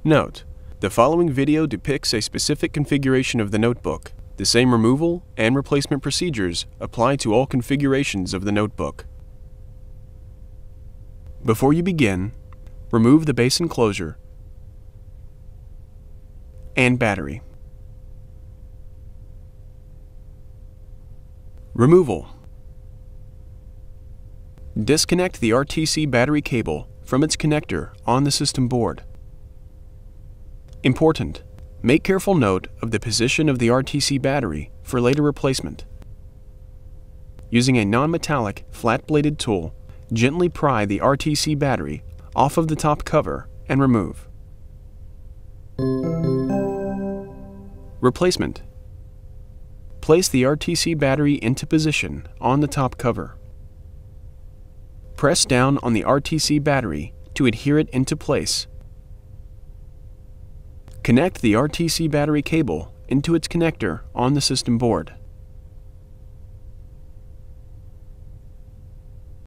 Note: the following video depicts a specific configuration of the notebook. The same removal and replacement procedures apply to all configurations of the notebook. Before you begin, remove the base enclosure and battery. Removal. Disconnect the RTC battery cable from its connector on the system board. Important: make careful note of the position of the RTC battery for later replacement. Using a non-metallic, flat-bladed tool, gently pry the RTC battery off of the top cover and remove. Replacement. Place the RTC battery into position on the top cover. Press down on the RTC battery to adhere it into place. Connect the RTC battery cable into its connector on the system board.